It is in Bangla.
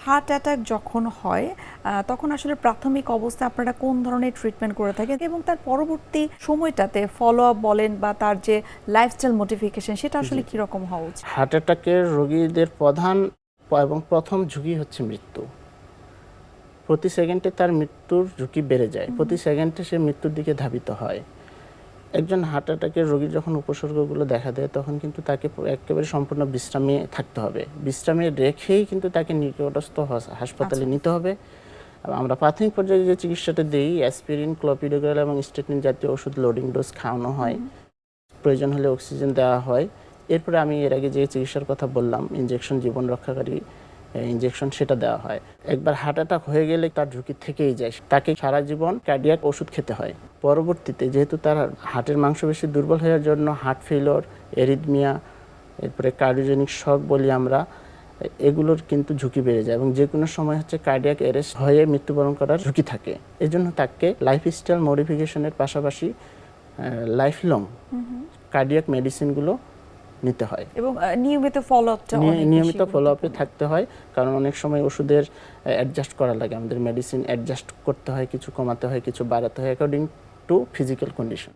হার্ট অ্যাটাক যখন হয় তখন আসলে প্রাথমিক অবস্থায় আপনারা কোন ধরনের ট্রিটমেন্ট করে থাকেন এবং তার পরবর্তী সময়টাতে ফলো আপ বলেন বা তার যে লাইফস্টাইল মডিফিকেশন সেটা আসলে কি রকম হওয়া উচিত? হার্ট অ্যাটাকের রোগীদের প্রধান এবং প্রথম ঝুঁকি হচ্ছে মৃত্যু। প্রতি সেকেন্ডে তার মৃত্যুর ঝুঁকি বেড়ে যায়, প্রতি সেকেন্ডে সে মৃত্যুর দিকে ধাবিত হয়। একজন হার্ট অ্যাটাকের রোগীর যখন উপসর্গগুলো দেখা দেয় তখন কিন্তু তাকে একেবারে সম্পূর্ণ বিশ্রামে থাকতে হবে, বিশ্রামে রেখেই কিন্তু তাকে নিকটস্থ হাসপাতালে নিতে হবে। আমরা প্রাথমিক পর্যায়ে যে চিকিৎসাটা দিই, অ্যাসপিরিন, ক্লোপিডোগ্রাল এবং স্টেটিন জাতীয় ওষুধ লোডিং ডোজ খাওয়ানো হয়, প্রয়োজন হলে অক্সিজেন দেওয়া হয়। এরপরে আমি এর আগে যে চিকিৎসার কথা বললাম, ইনজেকশন, জীবন রক্ষাকারী ইনজেকশন, সেটা দেওয়া হয়। একবার হার্ট অ্যাটাক হয়ে গেলে তার ঝুঁকি থেকেই যায়, তাকে সারা জীবন কার্ডিয়াক ওষুধ খেতে হয়। পরবর্তীতে যেহেতু তার হার্টের মাংসপেশি দুর্বল হওয়ার জন্য হার্ট ফেইলিওর, এরিথমিয়া, এরপরে কার্ডিওজেনিক শক বলি আমরা, এগুলোর কিন্তু ঝুঁকি বেড়ে যায় এবং যে কোনো সময় হচ্ছে কার্ডিয়াক অ্যারেস্ট হয়ে মৃত্যুবরণ করার ঝুঁকি থাকে। এই জন্য তাকে লাইফস্টাইল মডিফিকেশনের পাশাপাশি লাইফ লং কার্ডিয়াক মেডিসিনগুলো নিতে হয় এবং নিয়মিত ফলো আপটা নিয়মিত ফলো আপে থাকতে হয়, কারণ অনেক সময় ওষুধের অ্যাডজাস্ট করা লাগে, আমাদের মেডিসিন অ্যাডজাস্ট করতে হয়, কিছু কমাতে হয়, কিছু বাড়াতে হয় অ্যাকর্ডিং টু ফিজিক্যাল কন্ডিশন।